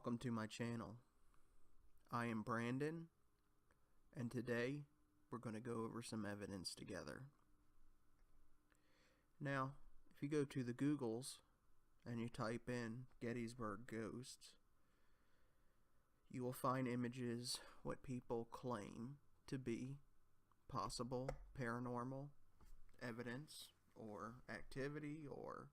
Welcome to my channel. I am Brandon, and today we're going to go over some evidence together. Now, if you go to the Googles and you type in Gettysburg Ghosts, you will find images what people claim to be possible paranormal evidence or activity or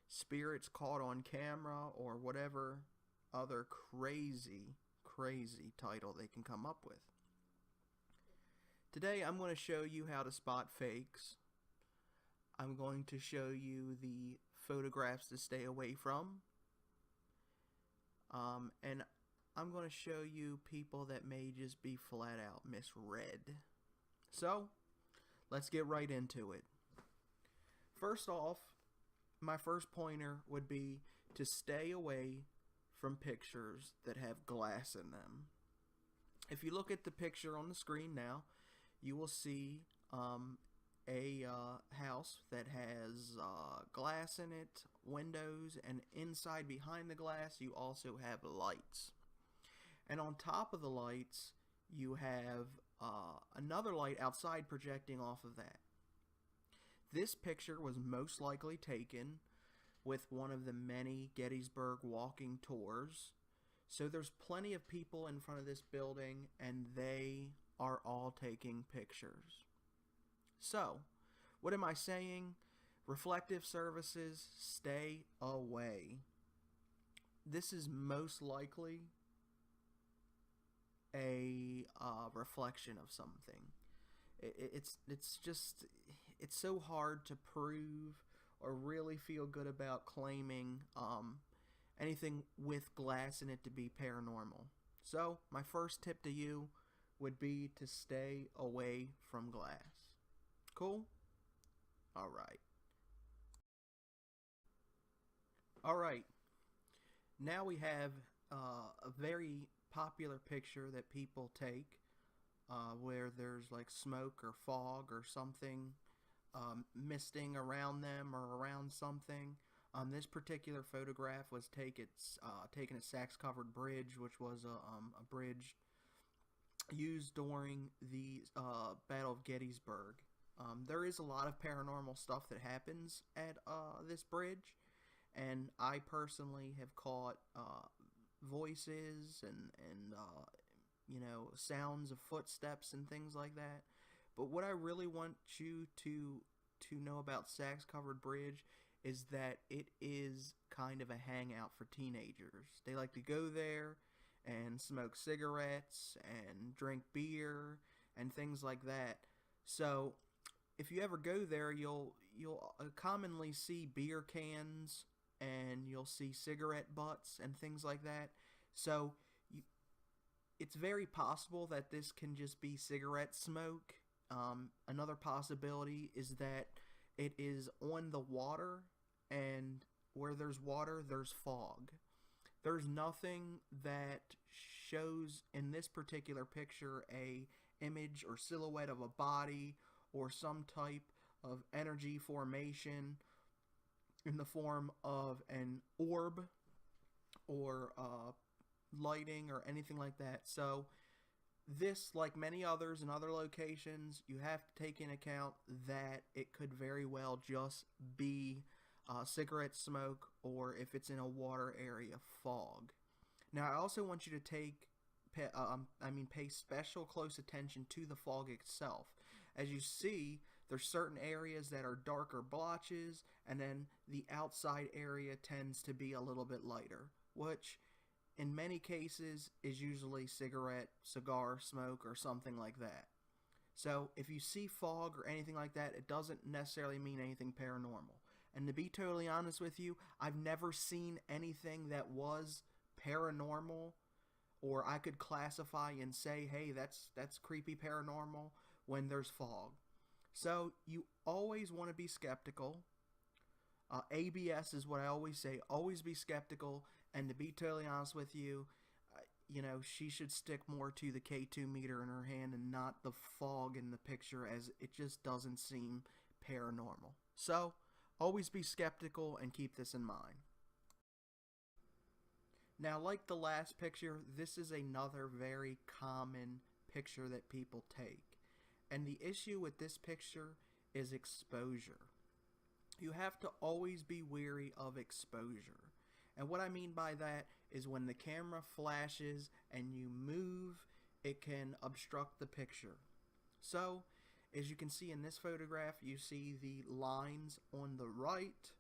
spirits caught on camera or whatever other crazy title they can come up with. Today I'm going to show you how to spot fakes. I'm going to show you the photographs to stay away from. And I'm going to show you people that may just be flat out misread. So, let's get right into it. First off, my first pointer would be to stay away from pictures that have glass in them. If you look at the picture on the screen now, you will see a house that has glass in it, windows, and inside behind the glass you also have lights. And on top of the lights you have another light outside projecting off of that. This picture was most likely taken with one of the many Gettysburg walking tours. So there's plenty of people in front of this building and they are all taking pictures. So, what am I saying? Reflective surfaces, stay away. This is most likely a reflection of something. It's so hard to prove or really feel good about claiming anything with glass in it to be paranormal. So my first tip to you would be to stay away from glass. Cool? Alright. Now we have a very popular picture that people take where there's like smoke or fog or something misting around them or around something. This particular photograph was taken at Sachs-Covered Bridge, which was a bridge used during the Battle of Gettysburg. There is a lot of paranormal stuff that happens at this bridge, and I personally have caught voices and you know, sounds of footsteps and things like that. But what I really want you to know about Sachs-Covered Bridge is that it is kind of a hangout for teenagers. They like to go there and smoke cigarettes and drink beer and things like that. So if you ever go there, you'll commonly see beer cans and you'll see cigarette butts and things like that. So it's very possible that this can just be cigarette smoke. Another possibility is that it is on the water, and where there's water, there's fog. There's nothing that shows in this particular picture a image or silhouette of a body or some type of energy formation in the form of an orb or lighting or anything like that. So this, like many others in other locations, you have to take into account that it could very well just be cigarette smoke, or if it's in a water area, fog. Now I also want you to pay special close attention to the fog itself. As you see, there's certain areas that are darker blotches, and then the outside area tends to be a little bit lighter, which in many cases is usually cigar smoke or something like that. So if you see fog or anything like that, it doesn't necessarily mean anything paranormal. And to be totally honest with you, I've never seen anything that was paranormal or I could classify and say, hey, that's creepy paranormal when there's fog. So you always want to be skeptical. ABS is what I always say. Always be skeptical. And to be totally honest with you, you know, she should stick more to the K2 meter in her hand and not the fog in the picture, as it just doesn't seem paranormal. So, always be skeptical and keep this in mind. Now, like the last picture, this is another very common picture that people take. And the issue with this picture is exposure. You have to always be wary of exposure. And what I mean by that is when the camera flashes and you move, it can obstruct the picture. So, as you can see in this photograph, you see the lines on the right,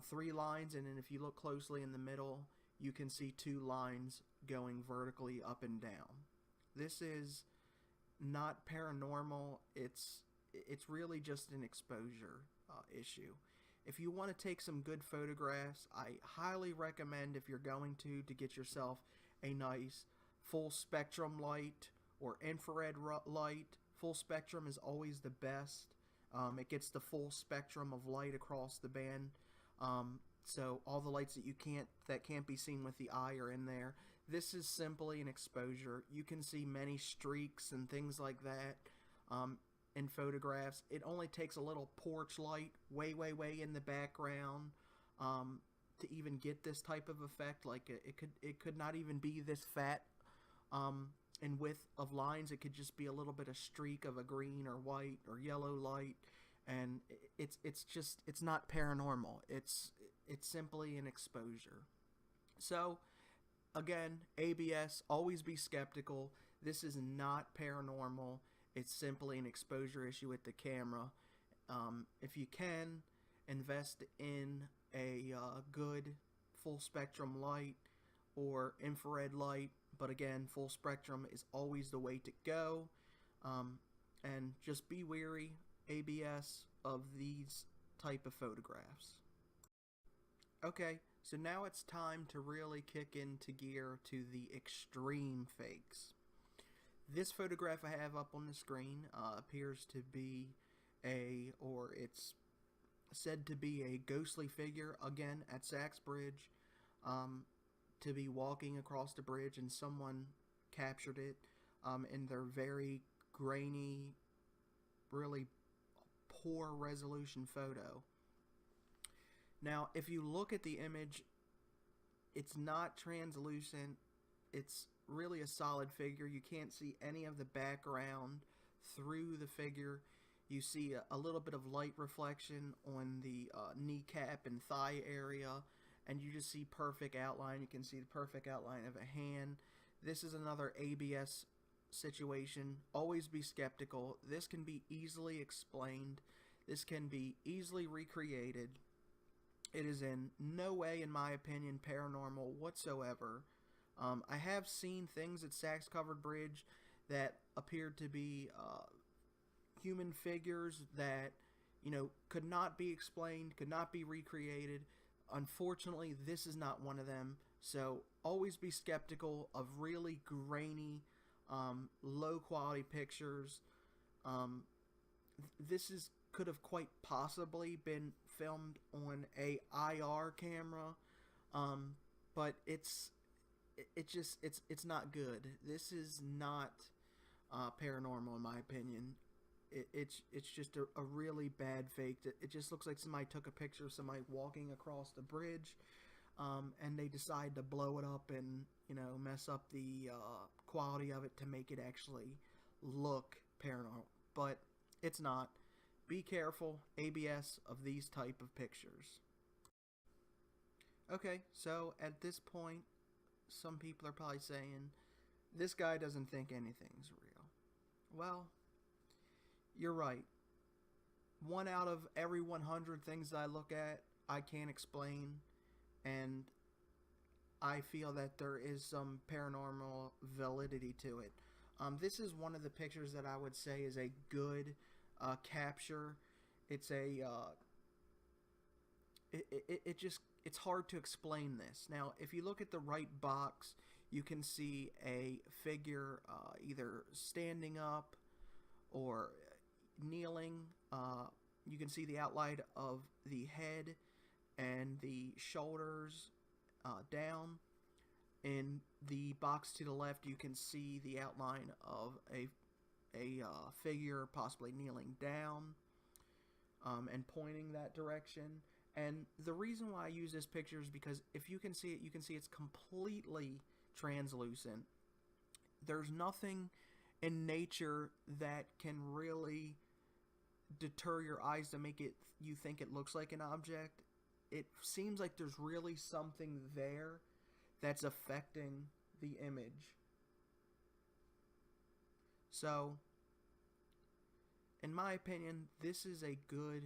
3 lines, and then if you look closely in the middle, you can see 2 lines going vertically up and down. This is not paranormal. It's really just an exposure issue. If you want to take some good photographs, I highly recommend, if you're going to get yourself a nice full spectrum light or infrared light. Full spectrum is always the best. It gets the full spectrum of light across the band. So all the lights that can't be seen with the eye are in there. This is simply an exposure. You can see many streaks and things like that in photographs. It only takes a little porch light way in the background to even get this type of effect. Like it could not even be this fat in width of lines. It could just be a little bit of streak of a green or white or yellow light, and it's not paranormal. It's simply an exposure. So again, ABS, always be skeptical. This is not paranormal. It's simply an exposure issue with the camera. If you can, invest in a good full spectrum light or infrared light. But again, full spectrum is always the way to go. And just be wary, ABS, of these type of photographs. Okay, so now it's time to really kick into gear to the extreme fakes. This photograph I have up on the screen appears to be it's said to be a ghostly figure, again, at Sachs Bridge, to be walking across the bridge, and someone captured it in their very grainy, really poor resolution photo. Now, if you look at the image, it's not translucent. It's really a solid figure. You can't see any of the background through the figure. You see a little bit of light reflection on the kneecap and thigh area, and you just see perfect outline. You can see the perfect outline of a hand. This is another ABS situation. Always be skeptical. This can be easily explained. This can be easily recreated. It is in no way, in my opinion, paranormal whatsoever. I have seen things at Sachs Covered Bridge that appeared to be human figures that, could not be explained, could not be recreated. Unfortunately, this is not one of them. So always be skeptical of really grainy, low quality pictures. This could have quite possibly been filmed on a IR camera, but it's not good. This is not paranormal, in my opinion. It's just a really bad fake. It just looks like somebody took a picture of somebody walking across the bridge, and they decide to blow it up and mess up the quality of it to make it actually look paranormal. But it's not. Be careful, ABS, of these type of pictures. Okay, so at this point, some people are probably saying, this guy doesn't think anything's real. Well, you're right. 1 out of every 100 things I look at, I can't explain, and I feel that there is some paranormal validity to it. This is one of the pictures that I would say is a good capture. It's it's hard to explain this. Now, if you look at the right box, you can see a figure either standing up or kneeling. You can see the outline of the head and the shoulders down. In the box to the left, you can see the outline of a figure possibly kneeling down and pointing that direction. And the reason why I use this picture is because if you can see it, you can see it's completely translucent. There's nothing in nature that can really deter your eyes to make it you think it looks like an object. It seems like there's really something there that's affecting the image. So, in my opinion, this is a good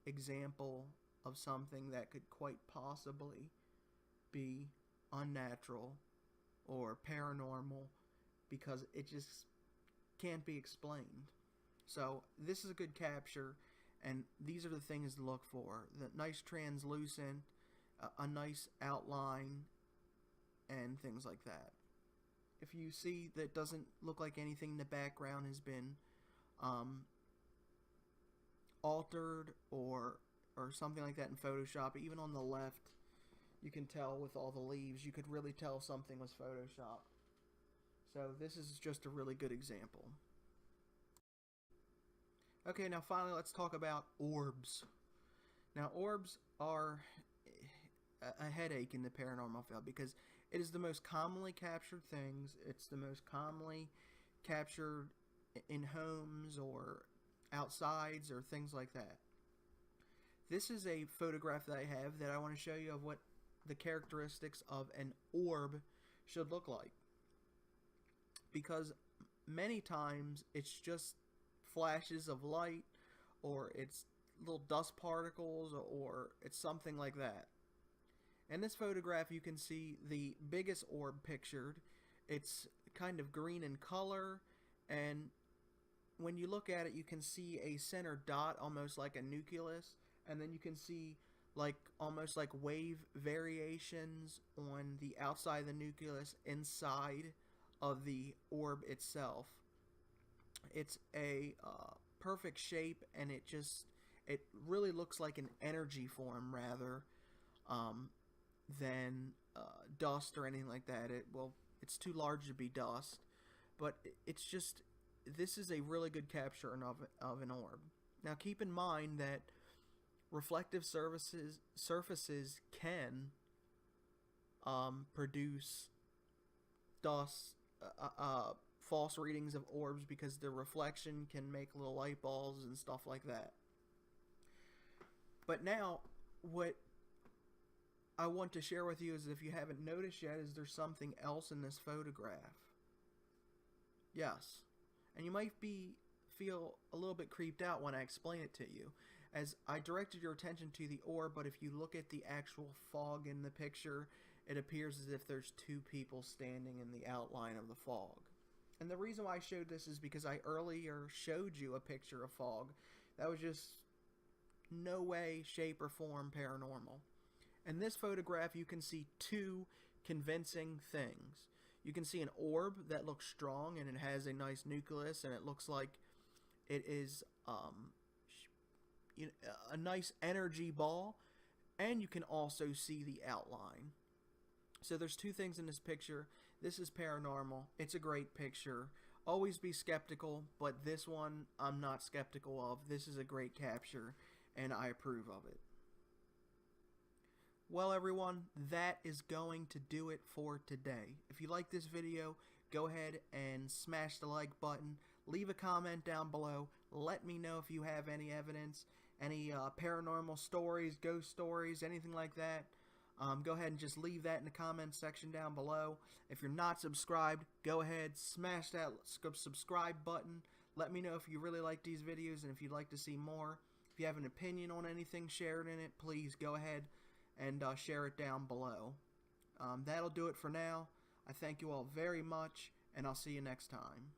example of something that could quite possibly be unnatural or paranormal because it just can't be explained. So this is a good capture, and these are the things to look for: the nice translucent, a nice outline, and things like that. If you see that doesn't look like anything in the background has been altered or something like that in Photoshop, even on the left, you can tell with all the leaves, you could really tell something was Photoshopped. So this is just a really good example. Okay, now finally let's talk about orbs. Now orbs are a headache in the paranormal field because it is the most commonly captured things. It's the most commonly captured in homes or outsides or things like that. This is a photograph that I have that I want to show you of what the characteristics of an orb should look like. Because many times it's just flashes of light, or it's little dust particles, or it's something like that. In this photograph you can see the biggest orb pictured. It's kind of green in color, and when you look at it you can see a center dot almost like a nucleus, and then you can see like almost like wave variations on the outside of the nucleus inside of the orb itself. It's a perfect shape, and it really looks like an energy form rather than dust or anything like that. It's too large to be dust, but it's just, this is a really good capture of an orb. Now keep in mind that reflective surfaces can produce dust, false readings of orbs, because the reflection can make little light bulbs and stuff like that. But now, what I want to share with you is, if you haven't noticed yet, is there's something else in this photograph. Yes. And you might feel a little bit creeped out when I explain it to you, as I directed your attention to the orb, but if you look at the actual fog in the picture, it appears as if there's two people standing in the outline of the fog. And the reason why I showed this is because I earlier showed you a picture of fog that was just no way, shape, or form paranormal. In this photograph, you can see two convincing things. You can see an orb that looks strong, and it has a nice nucleus, and it looks like it is a nice energy ball, and you can also see the outline. So there's two things in this picture. This is paranormal. It's a great picture. Always be skeptical, but this one I'm not skeptical of. This is a great capture, and I approve of it. Well, everyone, that is going to do it for today. If you like this video, go ahead and smash the like button. Leave a comment down below. Let me know if you have any evidence, any paranormal stories, ghost stories, anything like that. Go ahead and just leave that in the comment section down below. If you're not subscribed, go ahead, smash that subscribe button. Let me know if you really like these videos and if you'd like to see more. If you have an opinion on anything shared in it, please go ahead and share it down below. That'll do it for now. I thank you all very much, and I'll see you next time.